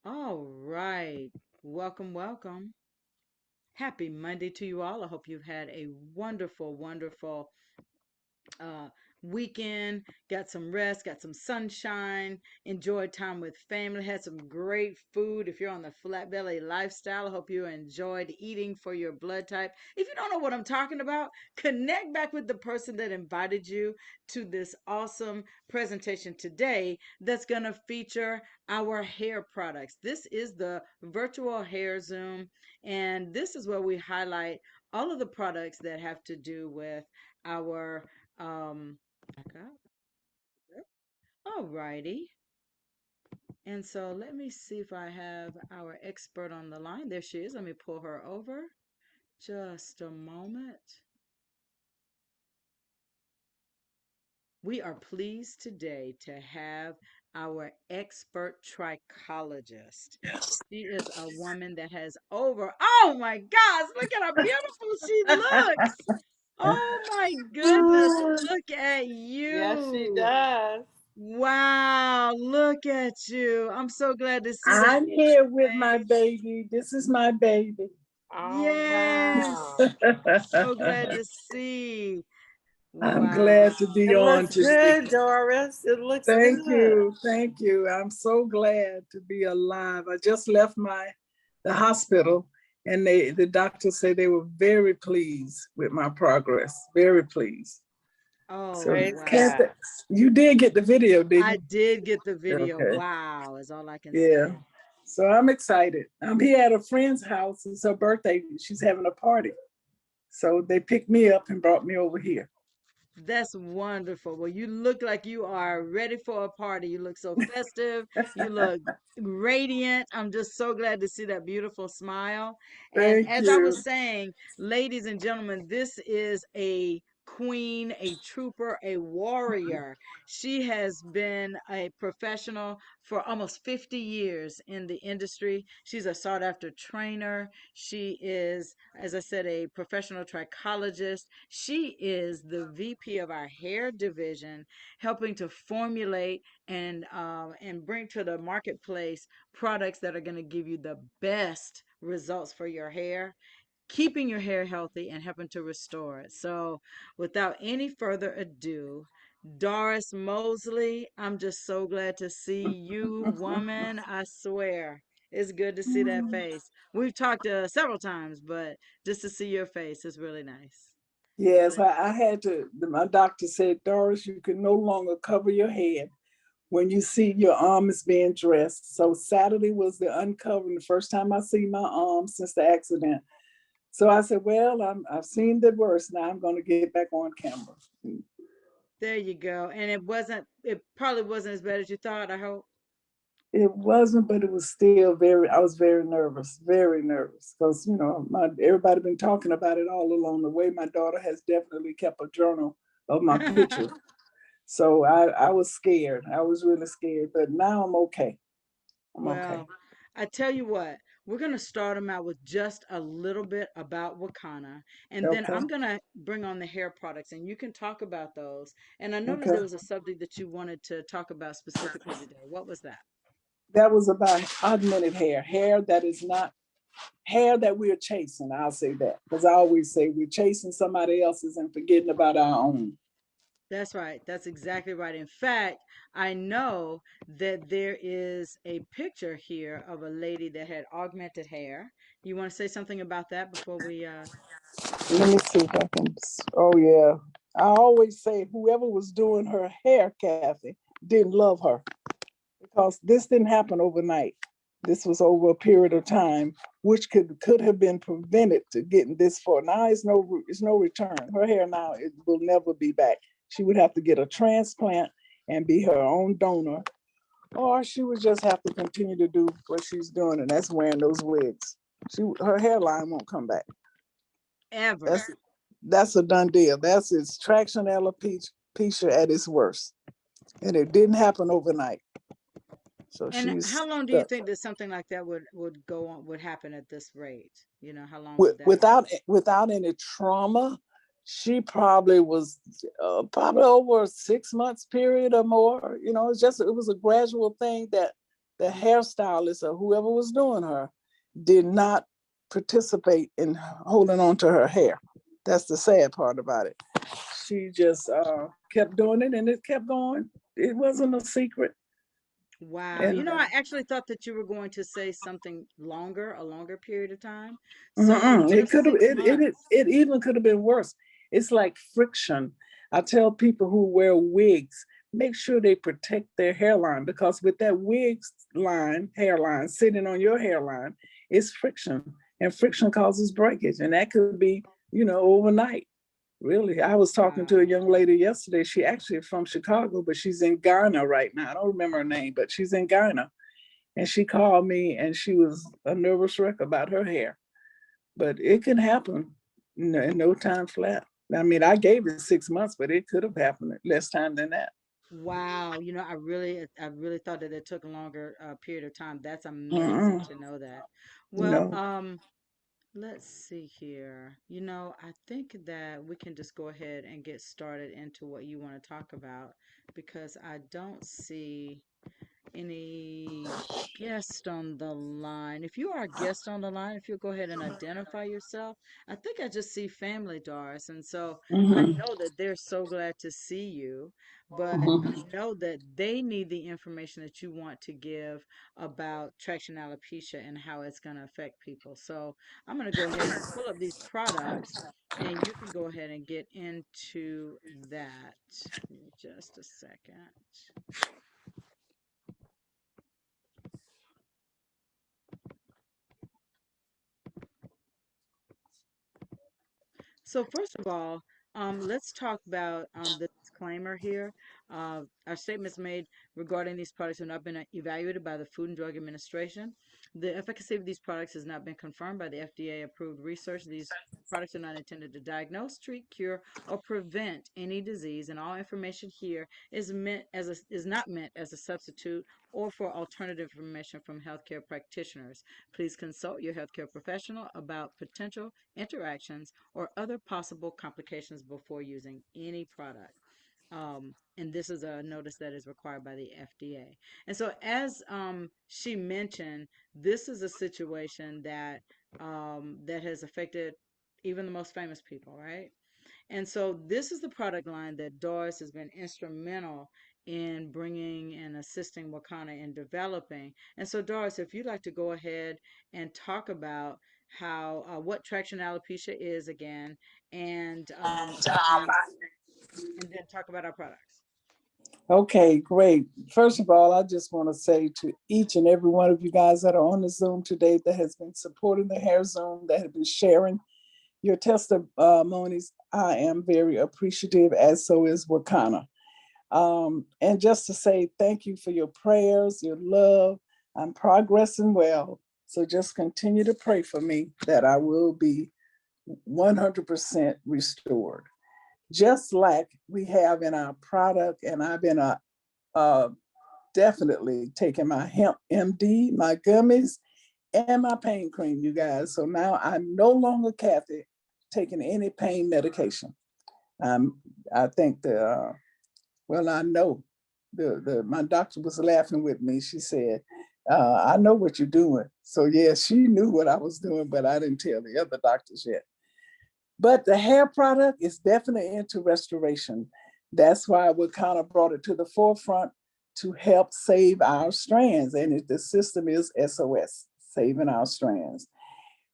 All right. Welcome, welcome. Happy Monday to you all. I hope you've had a wonderful, wonderful uh, weekend, got some rest, got some sunshine, enjoyed time with family, had some great food. If you're on the flat belly lifestyle, I hope you enjoyed eating for your blood type. If you don't know what I'm talking about, connect back with the person that invited you to this awesome presentation today that's going to feature our hair products. This is the virtual hair Zoom, and this is where we highlight all of the products that have to do with our back up. All righty. And so let me see if I have our expert on the line. There she is. Let me pull her over. Just a moment. We are pleased today to have our expert trichologist. She is a woman that has over, oh my gosh, look at how beautiful she looks. Oh my goodness, look at Yes, she you. does. Wow, look at you. I'm so glad to see that I'm here beautiful with my face. baby. This is my baby. Oh, Yes. wow. So glad to see. I'm Wow. glad to be It on looks today. good, Doris. It looks Thank good. you. Thank you. I'm so glad to be alive. I just left the hospital and the doctors said they were very pleased with my progress. Very pleased. Oh, So Praise wow. God. you did get the video, I didn't did get the you? video. Okay. Wow, is all I can Yeah. say. So I'm excited. I'm here at a friend's house. It's her birthday. She's having a party. So they picked me up and brought me over here. That's wonderful. Well, you look like you are ready for a party. You look so festive. You look radiant. I'm just so glad to see that beautiful smile. And Thank as I you. was saying, ladies and gentlemen, this is a queen, a trooper, a warrior. She has been a professional for almost 50 years in the industry. She's a sought after trainer. She is, as I said, a professional trichologist. She is the VP of our hair division, helping to formulate and bring to the marketplace products that are going to give you the best results for your hair, keeping your hair healthy and helping to restore it. So, without any further ado, Doris Mosley, I'm just so glad to see you, woman. I swear. It's good to see that face. We've talked several times, but just to see your face is really nice. Yes, Really. I had to. My doctor said, Doris, you can no longer cover your head when you see your arm is being dressed. So Saturday was the uncovering, the first time I see my arm since the accident. So I said, well, I've seen the worst. Now I'm going to get back on camera. There you go. And it probably wasn't as bad as you thought, I hope. It wasn't, but it was still I was very nervous because, everybody been talking about it all along the way. My daughter has definitely kept a journal of my picture. So I was scared. I was really scared, but now I'm okay. I'm okay. Well, I tell you what, we're going to start them out with just a little bit about Wakana, and then Okay. I'm going to bring on the hair products, and you can talk about those. And I noticed Okay. there was a subject that you wanted to talk about specifically today. What was that? That was about augmented hair that is not hair that we're chasing. I'll say that because I always say we're chasing somebody else's and forgetting about our own. That's right. That's exactly right. In fact, I know that there is a picture here of a lady that had augmented hair. You want to say something about that before we Let me see if I can. Oh, yeah. I always say whoever was doing her hair, Kathy, didn't love her because this didn't happen overnight. This was over a period of time, which could have been prevented to getting this far. Now it's no return. Her hair now it will never be back. She would have to get a transplant and be her own donor, or she would just have to continue to do what she's doing, and that's wearing those wigs. Her hairline won't come back. ever. That's that's a done deal. That's its traction alopecia at its worst, and it didn't happen overnight. So And she's how long do you stuck. think that something like that would go on would happen at this rate? How long would that happen? Without any trauma, she probably was probably over a 6 months period or more. It was a gradual thing that the hairstylist or whoever was doing her did not participate in holding on to her hair. That's the sad part about it. She just kept doing it and it kept going. It wasn't a secret. Wow. And I actually thought that you were going to say something longer, a longer period of time. So mm-mm, it just could have six it months. it even could have been worse. It's like friction. I tell people who wear wigs, make sure they protect their hairline, because with that wig line, hairline sitting on your hairline, it's friction, and friction causes breakage, and that could be, overnight. Really, I was talking to a Wow. young lady yesterday. She actually from Chicago, but she's in Ghana right now. I don't remember her name, but she's in Ghana. And she called me and she was a nervous wreck about her hair. But it can happen in no time flat. I mean, I gave it 6 months, but it could have happened in less time than that. Wow. I really thought that it took a longer period of time. That's amazing Mm-mm, to know that. Well, no. let's see here. I think that we can just go ahead and get started into what you want to talk about because I don't see any guest on the line. If you are a guest on the line, if you'll go ahead and identify yourself. I think I just see Family Doris, and so I Mm-hmm, know that they're so glad to see you, but I mm-hmm. know that they need the information that you want to give about traction alopecia and how it's going to affect people. So I'm going to go ahead and pull up these products, and you can go ahead and get into that. Give me just a second. So first of all, let's talk about the disclaimer here. Our statements made regarding these products have not been evaluated by the Food and Drug Administration. The efficacy of these products has not been confirmed by the FDA-approved research. These products are not intended to diagnose, treat, cure, or prevent any disease, and all information here is not meant as a substitute or for alternative information from healthcare practitioners. Please consult your healthcare professional about potential interactions or other possible complications before using any product. And this is a notice that is required by the FDA. And so, as she mentioned, this is a situation that has affected even the most famous people, right? And so this is the product line that Doris has been instrumental in bringing and assisting Wakana in developing. And so Doris, if you'd like to go ahead and talk about how what traction alopecia is again, and and then talk about our products. Okay, great. First of all, I just want to say to each and every one of you guys that are on the Zoom today that has been supporting the Hair Zoom, that have been sharing your testimonies, I am very appreciative, as so is Wakana. And just to say thank you for your prayers, your love. I'm progressing well. So just continue to pray for me that I will be 100% restored. Just like we have in our product, and I've been uh, definitely taking my hemp MD, my gummies, and my pain cream, you guys. So now I'm no longer Kathy taking any pain medication. Um, I think well, I know my doctor was laughing with me. She said, I know what you're doing. So yeah, she knew what I was doing, but I didn't tell the other doctors yet. But the hair product is definitely into restoration. That's why we kind of brought it to the forefront to help save our strands. And the system is SOS, saving our strands.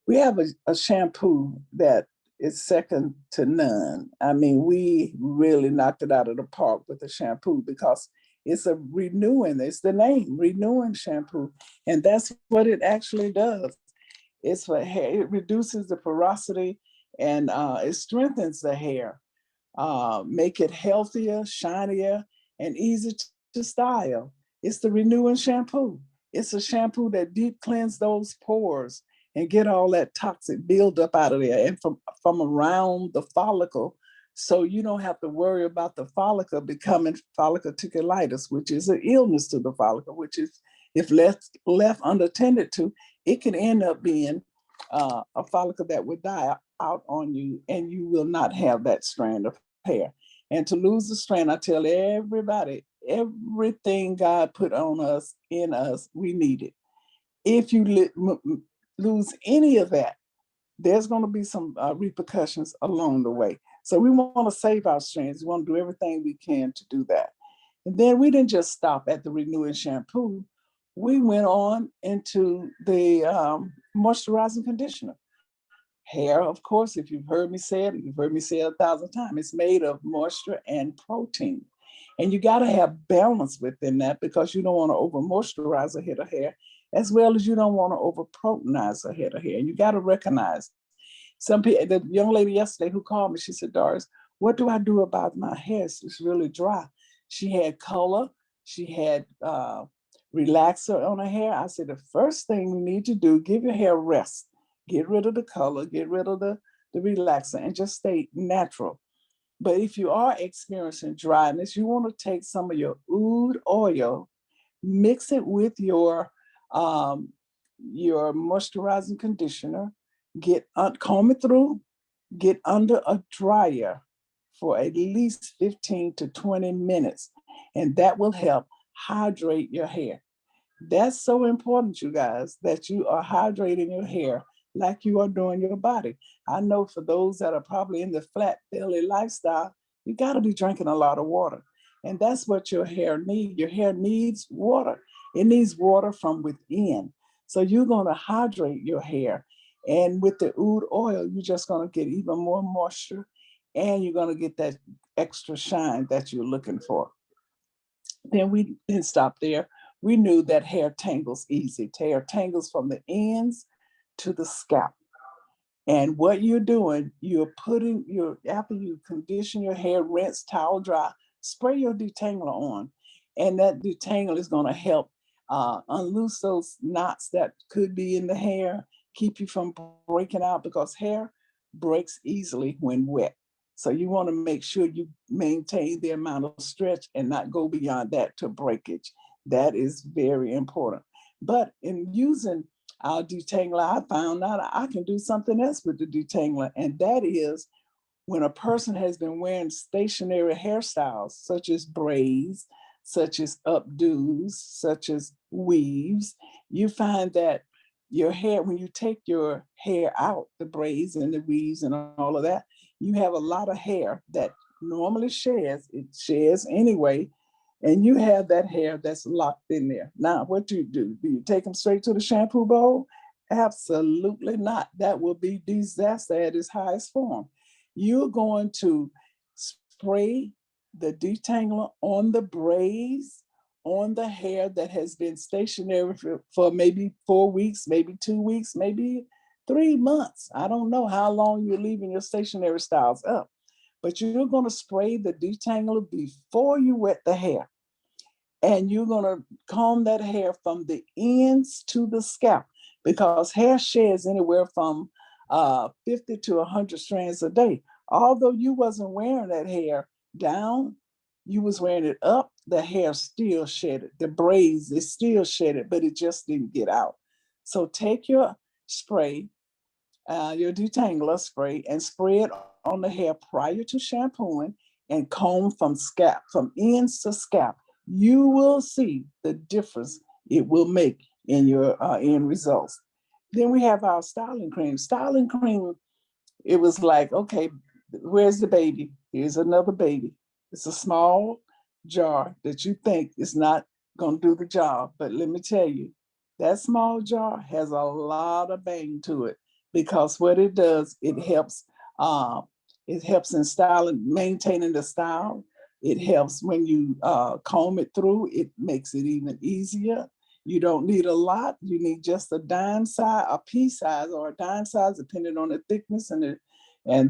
We have a shampoo that is second to none. I mean, we really knocked it out of the park with the shampoo because it's a renewing, it's the name, renewing shampoo. And that's what it actually does. It's for hair, it reduces the porosity and it strengthens the hair, make it healthier, shinier, and easy to style. It's the renewing shampoo. It's a shampoo that deep cleans those pores and get all that toxic buildup out of there and from around the follicle. So you don't have to worry about the follicle becoming folliculitis, which is an illness to the follicle, which is if left unattended to, it can end up being a follicle that would die out on you, and you will not have that strand of hair. And to lose the strand, I tell everybody, Everything God put on us, in us, we need it. If you lose any of that, there's going to be some repercussions along the way. So we want to save our strands. We want to do everything we can to do that. And then we didn't just stop at the renewing shampoo. We went on into the moisturizing conditioner. Hair, of course, if you've heard me say it, you've heard me say it 1,000 times, it's made of moisture and protein. And you got to have balance within that because you don't want to over moisturize a head of hair as well as you don't want to over proteinize a head of hair. You got to recognize some people, the young lady yesterday who called me, she said, Doris, what do I do about my hair? It's really dry. She had color, she had relaxer on her hair. I said, the first thing you need to do, give your hair rest. Get rid of the color, get rid of the relaxer, and just stay natural. But if you are experiencing dryness, you want to take some of your oud oil, mix it with um, your moisturizing conditioner, comb it through, get under a dryer for at least 15 to 20 minutes, and that will help hydrate your hair. That's so important, you guys, that you are hydrating your hair like you are doing your body. I know for those that are probably in the flat belly lifestyle, you got to be drinking a lot of water. And that's what your hair needs. Your hair needs water. It needs water from within. So you're going to hydrate your hair. And with the oud oil, you're just going to get even more moisture and you're going to get that extra shine that you're looking for. Then we didn't stop there. We knew that hair tangles easy. Hair tangles from the ends to the scalp. And what you're doing, you're putting after you condition your hair, rinse, towel dry, spray your detangler on. And that detangler is going to help unloose those knots that could be in the hair, keep you from breaking out because hair breaks easily when wet. So you want to make sure you maintain the amount of stretch and not go beyond that to breakage. That is very important. But in using our detangler, I found out I can do something else with the detangler, and that is when a person has been wearing stationary hairstyles, such as braids, such as updos, such as weaves, you find that your hair, when you take your hair out, the braids and the weaves and all of that, you have a lot of hair that normally sheds, it sheds anyway, and you have that hair that's locked in there. Now, what do? Do you take them straight to the shampoo bowl? Absolutely not. That will be disaster at its highest form. You're going to spray the detangler on the braids, on the hair that has been stationary for maybe 4 weeks, maybe 2 weeks, maybe 3 months. I don't know how long you're leaving your stationary styles up, but you're going to spray the detangler before you wet the hair. And you're going to comb that hair from the ends to the scalp because hair sheds anywhere from 50 to 100 strands a day. Although you wasn't wearing that hair down, you was wearing it up, the hair still shedded. The braids, it still shedded, but it just didn't get out. So take your spray, your detangler spray, and spray it on the hair prior to shampooing and comb from scalp, from ends to scalp. You will see the difference it will make in your end results. Then we have our styling cream. Styling cream, it was like, okay, where's the baby? Here's another baby. It's a small jar that you think is not going to do the job. But let me tell you, that small jar has a lot of bang to it because what it does, uh, it helps in styling, maintaining the style. It helps when you comb it through. It makes it even easier. You don't need a lot. You need just a dime size, a pea size, or a dime size, depending on the thickness and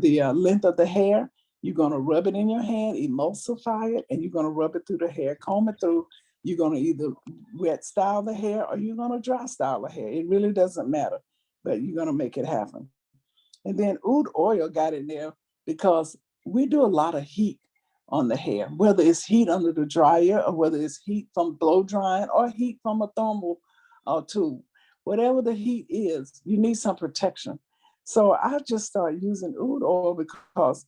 the length of the hair. You're going to rub it in your hand, emulsify it, and you're going to rub it through the hair, comb it through. You're going to either wet style the hair or you're going to dry style the hair. It really doesn't matter, but you're going to make it happen. And then oud oil got in there because we do a lot of heat on the hair, whether it's heat under the dryer or whether it's heat from blow drying or heat from a thermal tube. Whatever the heat is, you need some protection. So I just started using oud oil because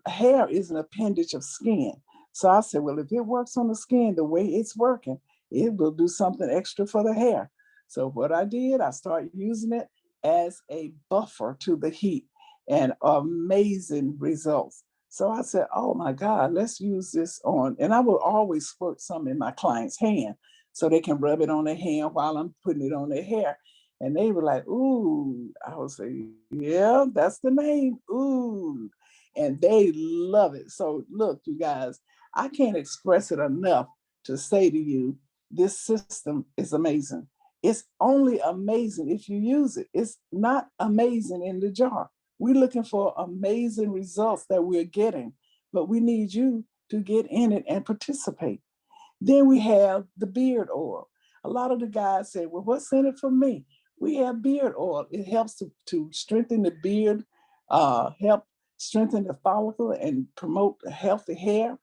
hair is an appendage of skin. So I said, well, if it works on the skin the way it's working, it will do something extra for the hair. So what I did, I started using it as a buffer to the heat, and amazing results. So I said, oh my God, let's use this on. And I will always squirt some in my client's hand so they can rub it on their hand while I'm putting it on their hair. And they were like, ooh. I would say, yeah, that's the name, ooh. And they love it. So look, you guys, I can't express it enough to say to you, this system is amazing. It's only amazing if you use it. It's not amazing in the jar. We're looking for amazing results that we're getting, but we need you to get in it and participate. Then we have the beard oil. A lot of the guys say, well, what's in it for me? We have beard oil. It helps to strengthen the beard, help strengthen the follicle and promote healthy hair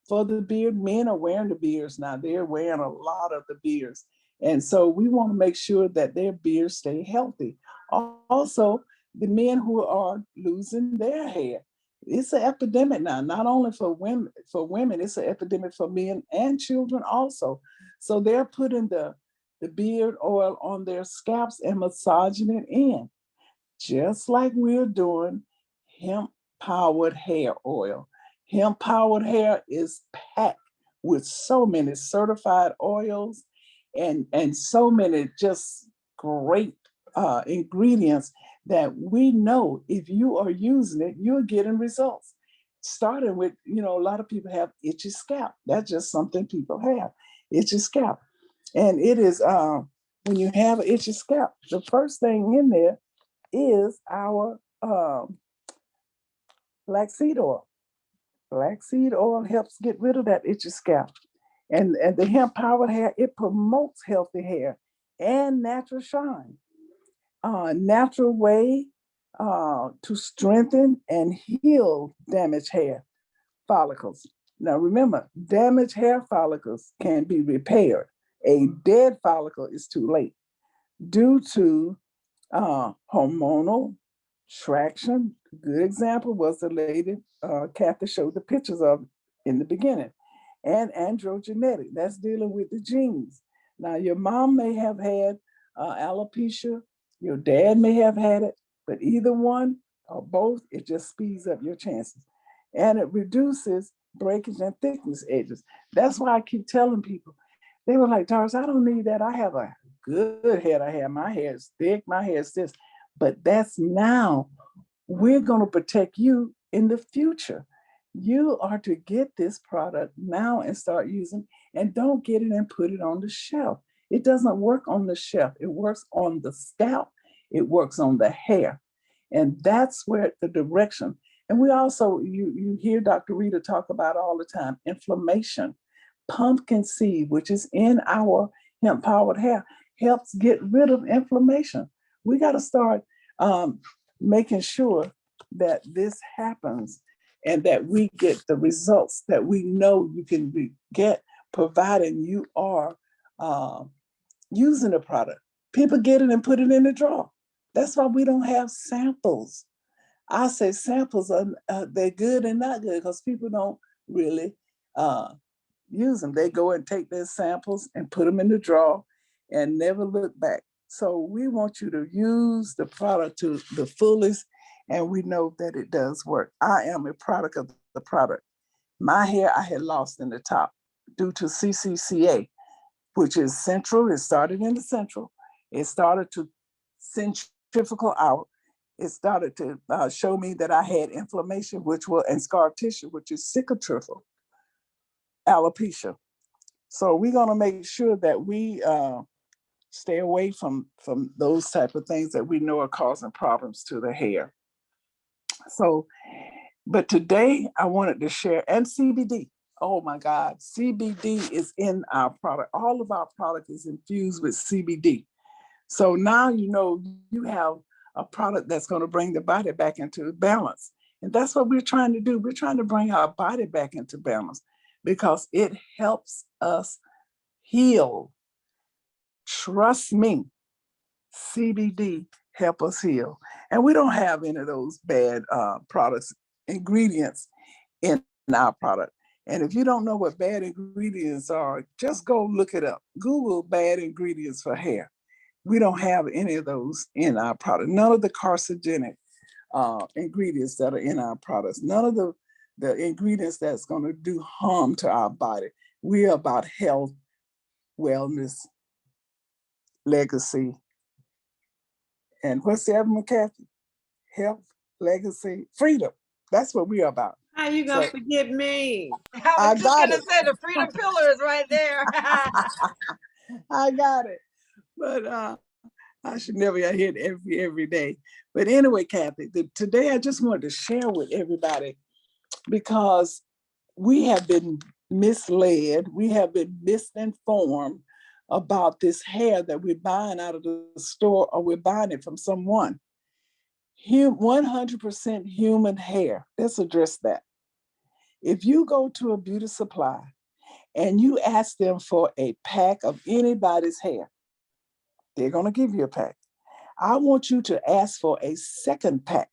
for the beard. Men are wearing the beards now. They're wearing a lot of the beards. And so we want to make sure that their beards stay healthy. Also, the men who are losing their hair. It's an epidemic now, not only for women, it's an epidemic for men and children also. So they're putting the beard oil on their scalps and massaging it in, just like we're doing hemp powered hair oil. Hemp powered hair is packed with so many certified oils and so many just great ingredients that we know if you are using it, you're getting results. Starting with, a lot of people have itchy scalp. That's just something people have, itchy scalp. And it is, when you have an itchy scalp, the first thing in there is our black seed oil. Black seed oil helps get rid of that itchy scalp. And the hemp powered hair, it promotes healthy hair and natural shine. Natural way to strengthen and heal damaged hair follicles. Now remember, damaged hair follicles can be repaired. A dead follicle is too late due to hormonal traction. A good example was the lady Kathy showed the pictures of in the beginning, and androgenetic. That's dealing with the genes. Now, your mom may have had alopecia, your dad may have had it, but either one or both, it just speeds up your chances. And it reduces breakage and thickness edges. That's why I keep telling people, they were like, Doris, I don't need that. I have a good head. I have my hair is thick, my hair is this. But that's now. We're going to protect you in the future. You are to get this product now and start using, and don't get it and put it on the shelf. It doesn't work on the shelf. It works on the scalp. It works on the hair. And that's where the direction. And we also, you hear Dr. Rita talk about all the time, inflammation. Pumpkin seed, which is in our hemp powered hair, helps get rid of inflammation. We got to start making sure that this happens and that we get the results that we know you can get, providing you are uh, using the product. People get it and put it in the drawer. That's why we don't have samples. I say samples are they're good and not good because people don't really uh, use them. They go and take their samples and put them in the drawer and never look back. So we want you to use the product to the fullest, and we know that it does work. I am a product of the product. My hair I had lost in the top due to CCCA, which is central. It started in the central. It started to centrifugal out. It started to show me that I had inflammation, and scar tissue, which is cicatricial alopecia. So we're going to make sure that we stay away from those type of things that we know are causing problems to the hair. So, but today I wanted to share, and CBD. Oh my God, CBD is in our product. All of our product is infused with CBD. So now you know you have a product that's going to bring the body back into balance. And that's what we're trying to do. We're trying to bring our body back into balance because it helps us heal. Trust me, CBD help us heal. And we don't have any of those bad products, ingredients in our product. And if you don't know what bad ingredients are, just go look it up. Google bad ingredients for hair. We don't have any of those in our product. None of the carcinogenic ingredients that are in our products. None of the ingredients that's going to do harm to our body. We are about health, wellness, legacy, and what's the other one, Kathy? Health, legacy, freedom. That's what we are about. How you gonna So forget me? I was I just got gonna it. say the freedom pillar is right there. I got it. But I should never get hit every day. But anyway, Kathy, today I just wanted to share with everybody because we have been misled, we have been misinformed about this hair that we're buying out of the store or we're buying it from someone. 100% human hair. Let's address that. If you go to a beauty supply and you ask them for a pack of anybody's hair, they're going to give you a pack. I want you to ask for a second pack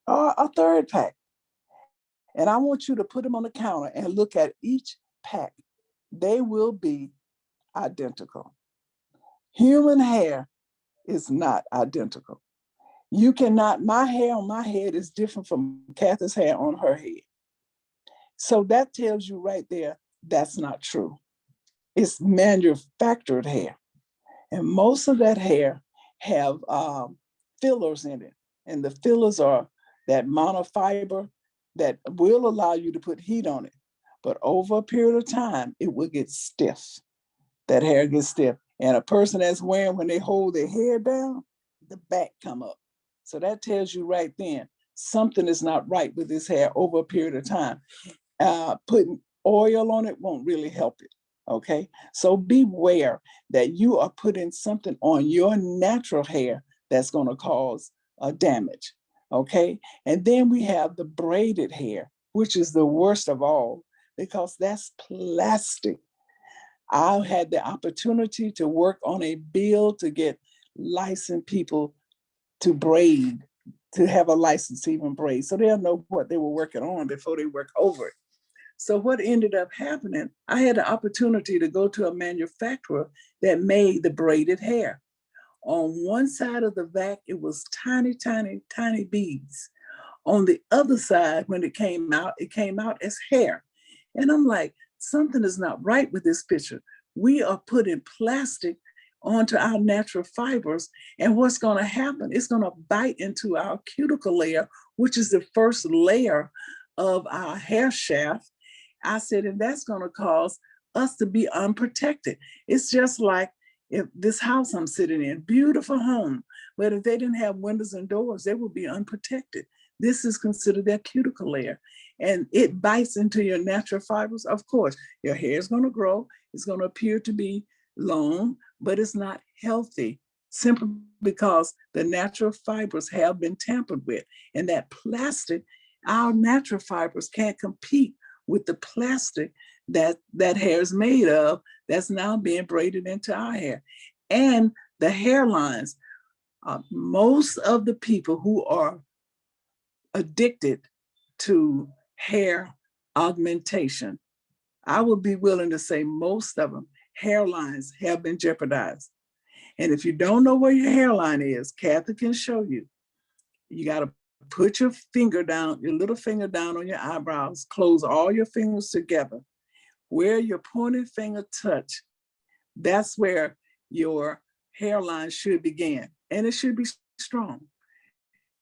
or a third pack. And I want you to put them on the counter and look at each pack. They will be identical. Human hair is not identical. You cannot, my hair on my head is different from Kathy's hair on her head. So that tells you right there, that's not true. It's manufactured hair. And most of that hair have fillers in it. And the fillers are that monofiber that will allow you to put heat on it. But over a period of time, it will get stiff. That hair gets stiff. And a person that's wearing, when they hold their hair down, the back come up. So that tells you right then, something is not right with this hair over a period of time. Putting oil on it won't really help it. Okay, so beware that you are putting something on your natural hair that's going to cause damage. Okay, and then we have the braided hair, which is the worst of all because that's plastic. I had the opportunity to work on a bill to get licensed people to braid, to have a license to even braid. So they'll know what they were working on before they work over it. So what ended up happening, I had the opportunity to go to a manufacturer that made the braided hair. On one side of the vac, it was tiny, tiny, tiny beads. On the other side, when it came out as hair. And I'm like, something is not right with this picture. We are putting plastic onto our natural fibers. And what's going to happen? It's going to bite into our cuticle layer, which is the first layer of our hair shaft. I said, and that's going to cause us to be unprotected. It's just like if this house I'm sitting in, beautiful home, but if they didn't have windows and doors, they would be unprotected. This is considered their cuticle layer. And it bites into your natural fibers. Of course, your hair is going to grow. It's going to appear to be long, but it's not healthy simply because the natural fibers have been tampered with. And that plastic, our natural fibers can't compete with the plastic that hair is made of that's now being braided into our hair. And the hairlines, most of the people who are addicted to hair augmentation, I would be willing to say most of them, hairlines have been jeopardized. And if you don't know where your hairline is, Kathy can show you. You got to put your finger down, your little finger down on your eyebrows, close all your fingers together. Where your pointing finger touch, that's where your hairline should begin. And it should be strong.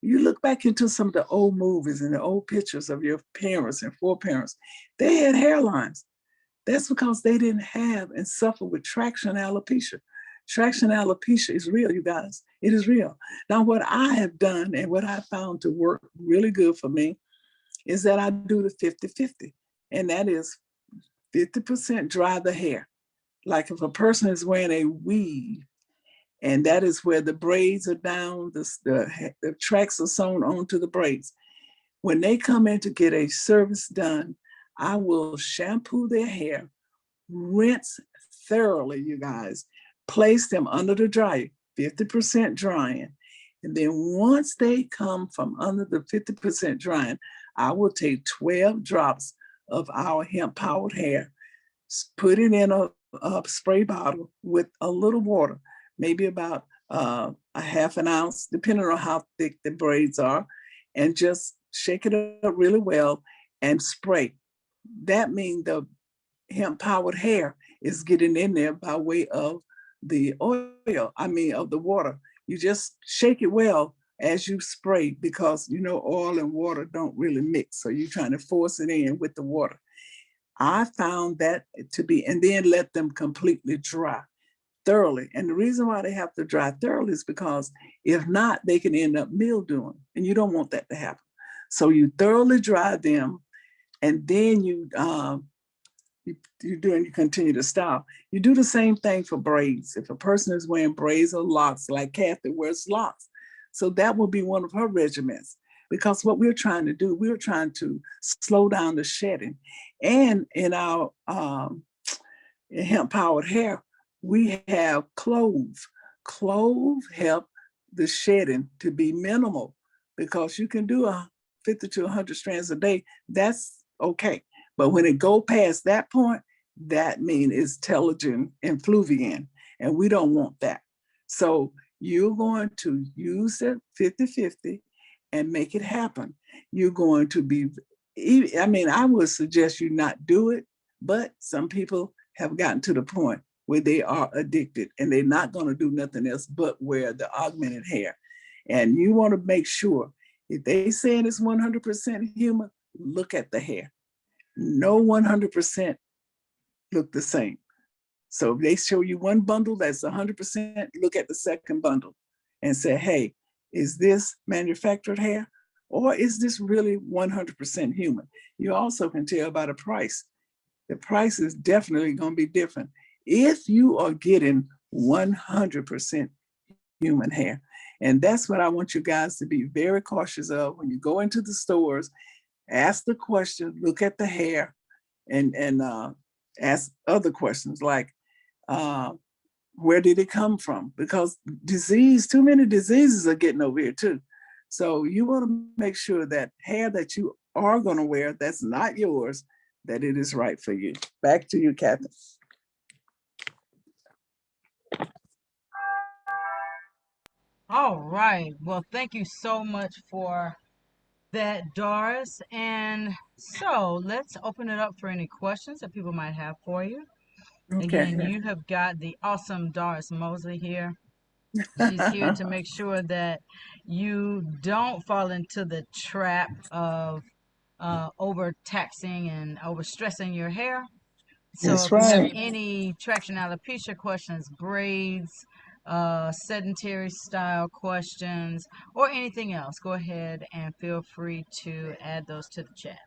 You look back into some of the old movies and the old pictures of your parents and foreparents, they had hairlines. That's because they didn't have and suffer with traction alopecia. Traction alopecia is real, you guys. It is real. Now, what I have done and what I found to work really good for me is that I do the 50-50. And that is 50% dry the hair. Like if a person is wearing a weave, and that is where the braids are down, the tracks are sewn onto the braids. When they come in to get a service done, I will shampoo their hair, rinse thoroughly, you guys, place them under the dryer, 50% drying. And then once they come from under the 50% drying, I will take 12 drops of our hemp powered hair. Put it in a spray bottle with a little water, maybe about a half an ounce, depending on how thick the braids are, and just shake it up really well and spray. That means the hemp powered hair is getting in there by way of the oil, of the water. You just shake it well as you spray, because oil and water don't really mix. So you're trying to force it in with the water. I found that to be, and then let them completely dry thoroughly. And the reason why they have to dry thoroughly is because if not, they can end up mildewing, and you don't want that to happen. So you thoroughly dry them, and then you continue to style. You do the same thing for braids. If a person is wearing braids or locks, like Kathy wears locks, so that will be one of her regimens. Because what we're trying to do, we're trying to slow down the shedding. And in our hemp powered hair, we have cloves. Cloves help the shedding to be minimal, because you can do 50 to 100 strands a day. That's okay. But when it go past that point, that means it's telogen and fluvian, and we don't want that. So you're going to use it 50-50 and make it happen. You're going to be, I would suggest you not do it, but some people have gotten to the point where they are addicted and they're not going to do nothing else but wear the augmented hair. And you want to make sure, if they saying it's 100% human, look at the hair. No 100% look the same. So if they show you one bundle that's 100%, look at the second bundle and say, hey, is this manufactured hair, or is this really 100% human? You also can tell by the price. The price is definitely going to be different if you are getting 100% human hair. And that's what I want you guys to be very cautious of when you go into the stores. Ask the question, look at the hair, and ask other questions like, uh, where did it come from? Because too many diseases are getting over here too. So you want to make sure that hair that you are going to wear that's not yours, that it is right for you. Back to you, Kathy. All right. Well, thank you so much for that, Doris. And so let's open it up for any questions that people might have for you. Okay. Again, you have got the awesome Doris Mosley here. She's here to make sure that you don't fall into the trap of overtaxing and overstressing your hair. So That's if you have right. any traction alopecia questions, braids, sedentary style questions, or anything else, go ahead and feel free to add those to the chat.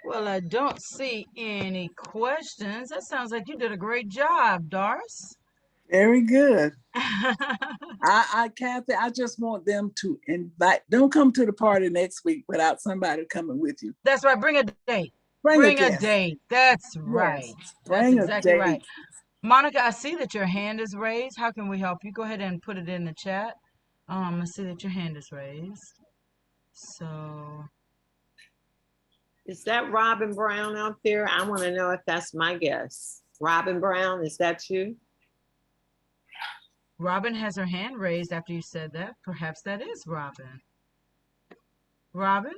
Well, I don't see any questions. That sounds like you did a great job, Doris. Very good. Kathy, I just want them to invite. Don't come to the party next week without somebody coming with you. That's right. Bring a date. Bring a Bring a guest. date. That's right. Yes, That's bring a exactly right. date. Monica, I see that your hand is raised. How can we help you? Go ahead and put it in the chat. I see that your hand is raised. So, Is that Robin Brown out there? I want to know if that's my guess. Robin Brown, is that you? Robin has her hand raised after you said that. Perhaps that is Robin. Robin?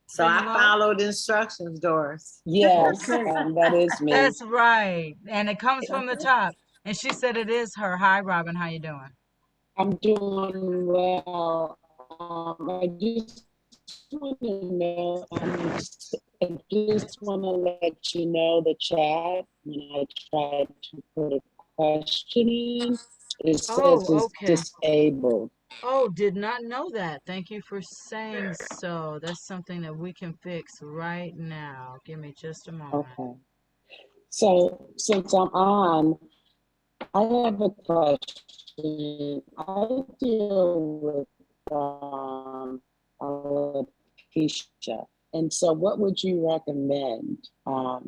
So Say I hello. followed instructions, Doris. Yes, Okay. that is me. That's right. And it comes from the top. And she said it is her. Hi, Robin. How you doing? I'm doing well. I just want to know, I just want to let you know the chat, when I tried to put a question in, it says Oh, it's okay. disabled. Oh, did not know that. Thank you for saying so. That's something that we can fix right now. Give me just a moment. Okay. So since I'm on, I have a question. I deal with alopecia. And so what would you recommend out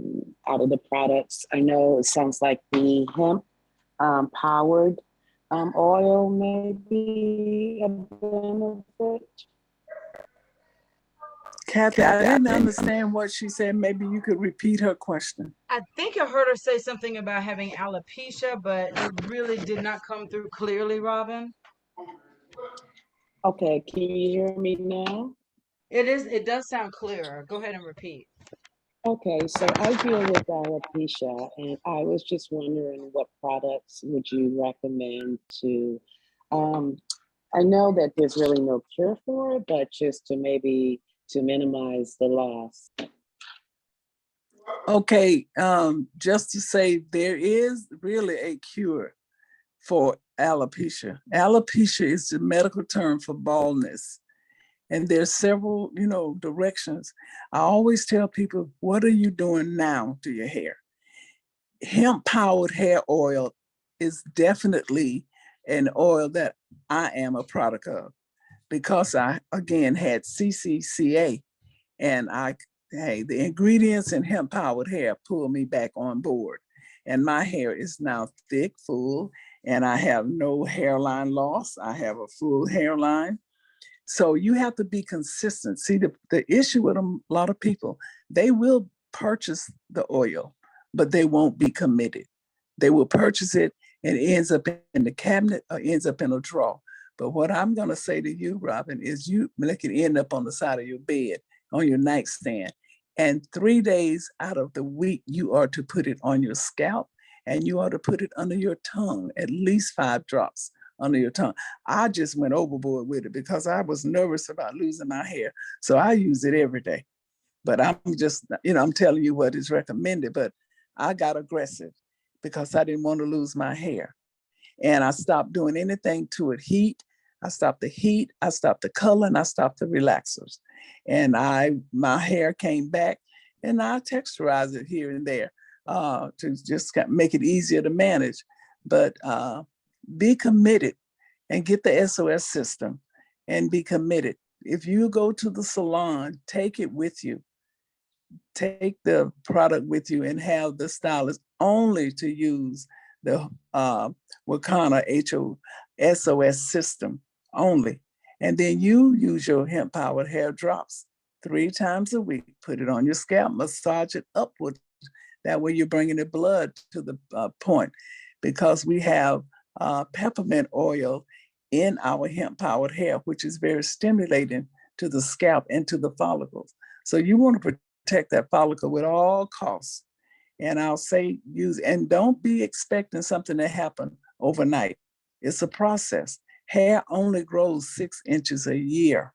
of the products? I know it sounds like the hemp powered oil may be a benefit. Kathy, I didn't understand what she said. Maybe you could repeat her question. I think I heard her say something about having alopecia, but it really did not come through clearly, Robin. Okay, can you hear me now? It does sound clearer. Go ahead and repeat. Okay, so I deal with alopecia, and I was just wondering what products would you recommend to, um, I know that there's really no cure for it, but just to maybe to minimize the loss. Okay, just to say there is really a cure for alopecia. Alopecia is the medical term for baldness. And there's several, directions. I always tell people, what are you doing now to your hair? Hemp powered hair oil is definitely an oil that I am a product of because I, again, had CCCA and hey, the ingredients in hemp powered hair pulled me back on board. And my hair is now thick, full, and I have no hairline loss. I have a full hairline. So you have to be consistent. See, the issue with a lot of people, they will purchase the oil, but they won't be committed. They will purchase it and it ends up in the cabinet or ends up in a drawer. But what I'm going to say to you, Robin, is you make it end up on the side of your bed, on your nightstand. And 3 days out of the week, you are to put it on your scalp and you are to put it under your tongue, at least 5 drops under your tongue. I just went overboard with it because I was nervous about losing my hair. So I use it every day. But I'm just, I'm telling you what is recommended. But I got aggressive because I didn't want to lose my hair. And I stopped doing anything to it. I stopped the heat, I stopped the color, and I stopped the relaxers. And my hair came back and I texturized it here and there to just make it easier to manage. But be committed and get the SOS system and be committed. If you go to the salon, take it with you. Take the product with you and have the stylist only to use the Wakana HOSOS system only. And then you use your hemp powered hair drops 3 times a week. Put it on your scalp, massage it upward. That way you're bringing the blood to the point because we have peppermint oil in our hemp powered hair, which is very stimulating to the scalp and to the follicles. So you want to protect that follicle with all costs. And I'll say use, and don't be expecting something to happen overnight. It's a process. Hair only grows 6 inches a year.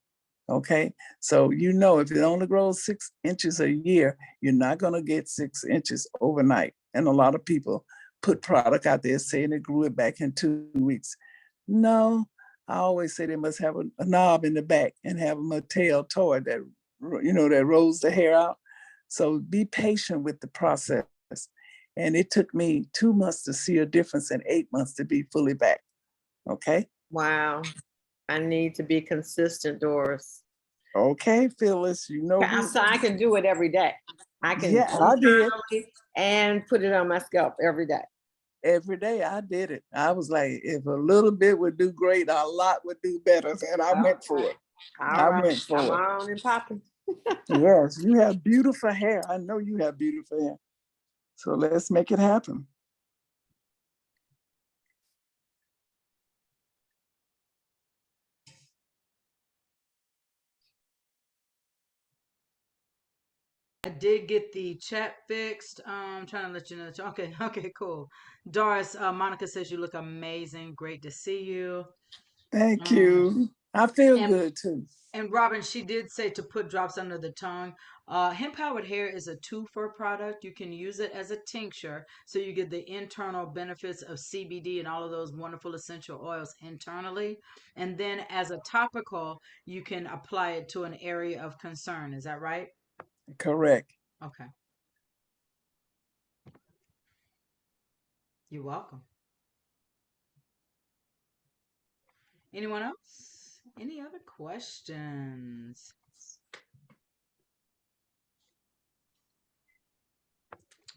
Okay. So, if it only grows 6 inches a year, you're not going to get 6 inches overnight. And a lot of people put product out there saying it grew it back in 2 weeks. No, I always say they must have a knob in the back and have a tail toy that rolls the hair out. So be patient with the process. And it took me 2 months to see a difference and 8 months to be fully back. Okay. Wow. I need to be consistent, Doris. Okay, Phyllis, So I can do it every day. I can Yeah, I did. and put it on my scalp every day. Every day I did it. I was like, if a little bit would do great, a lot would do better. And I went for it. All I right. went I'm for it. on and popping. Yes, you have beautiful hair. I know you have beautiful hair. So let's make it happen. I did get the chat fixed. Trying to let you know. Okay, okay, cool. Doris, Monica says you look amazing. Great to see you. Thank Um, you. I feel And good too. and Robin, she did say to put drops under the tongue. Hemp powered hair is a two for product. You can use it as a tincture, so you get the internal benefits of CBD and all of those wonderful essential oils internally. And then as a topical, you can apply it to an area of concern. Is that right? Correct. Okay. You're welcome. Anyone else? Any other questions?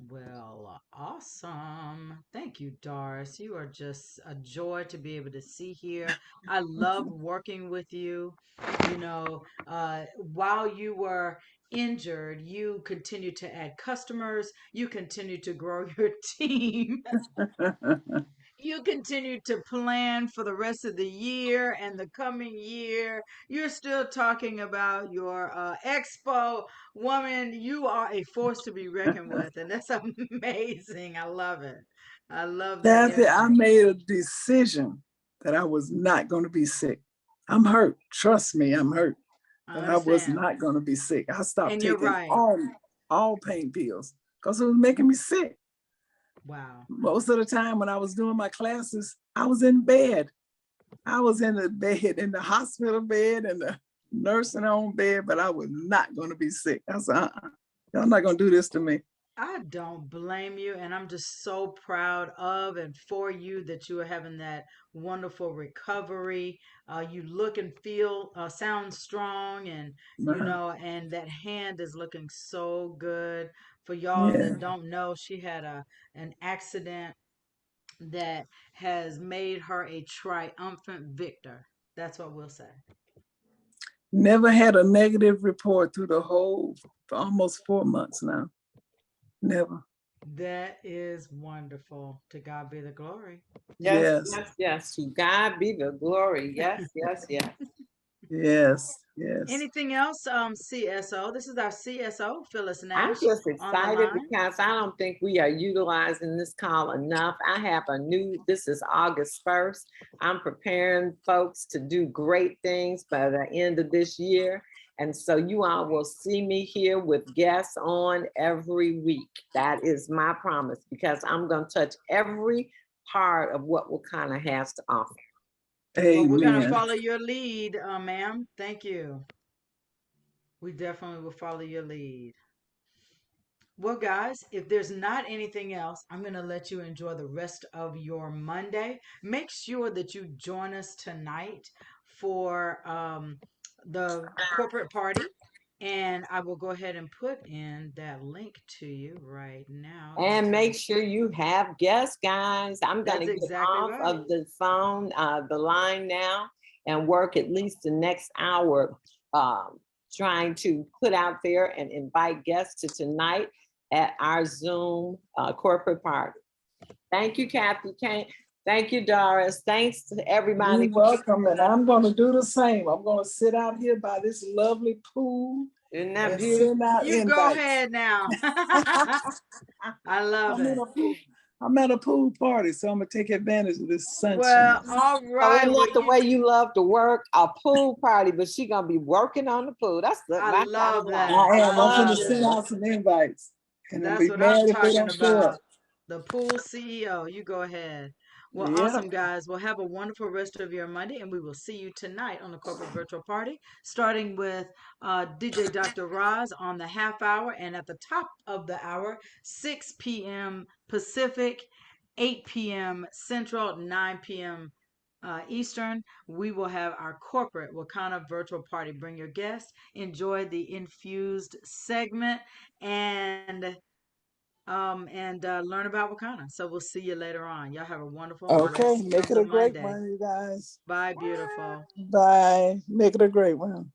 Well, awesome. Thank you, Doris. You are just a joy to be able to see here. I love working with you. While you were injured, you continue to add customers, you continue to grow your team, you continue to plan for the rest of the year and the coming year. You're still talking about your expo. Woman, you are a force to be reckoned with, and that's amazing. I love it. I love that Kathy, I energy. made a decision that I was not going to be sick. I'm hurt. Trust me, I'm hurt. I But I was understand. not going to be sick. I stopped And you're taking right. all pain pills because it was making me sick. Wow. Most of the time when I was doing my classes, I was in bed. I was in the bed, in the hospital bed, and the nursing home bed, but I was not going to be sick. I said, y'all not going to do this to me. I don't blame you, and I'm just so proud of and for you that you are having that wonderful recovery. You look and feel, sound strong, and and that hand is looking so good. For y'all Yeah, that don't know, she had an accident that has made her a triumphant victor. That's what we'll say. never had a negative report through the whole, for almost 4 months now. Never. That is wonderful. To God be the glory. Yes, Yes, yes, yes. To God be the glory. Yes, yes, yes. yes, yes. Anything else, CSO? This is our CSO, Phyllis I'm Nash, just on the excited line. because I don't think we are utilizing this call enough. I have this is August 1st. I'm preparing folks to do great things by the end of this year. And so you all will see me here with guests on every week. That is my promise because I'm going to touch every part of what Wakana has to offer. Well, we're going to Amen. follow your lead, ma'am. Thank you. We definitely will follow your lead. Well, guys, if there's not anything else, I'm going to let you enjoy the rest of your Monday. Make sure that you join us tonight for the corporate party. And I will go ahead and put in that link to you right now And into make sure you have guests, guys. I'm going that's to get exactly off right. of the phone, the line now, and work at least the next hour um, trying to put out there and invite guests to tonight at our Zoom corporate party. Thank you, Kathy. Thank you, Doris. Thanks to everybody. You're welcome. And I'm going to do the same. I'm going to sit out here by this lovely pool Isn't that and beautiful? send out You go invites. ahead now. I love I'm in it. a pool. I'm at a pool party, so I'm gonna take advantage of this Well, sunshine. all So right. isn't Well, that the way you love to work? A pool party, but she gonna be working on the pool. That's I my kind of love life. that. I I am. I'm love gonna Love send it. that. out some invites, and I'll That's be what I'm mad if they talking don't show about. up. The pool CEO. You go ahead. Well, Yeah. awesome, guys. Well, have a wonderful rest of your Monday, and we will see you tonight on the Corporate Virtual Party, starting with DJ Dr. Roz on the half hour, and at the top of the hour, 6 p.m. Pacific, 8 p.m. Central, 9 p.m. Eastern. We will have our corporate Wakana virtual party. Bring your guests, enjoy the infused segment, and learn about Wakana. So we'll see you later on. Y'all have a wonderful Okay. rest Make of it the a great Monday. one, you guys. Bye, beautiful. Bye. Make it a great one.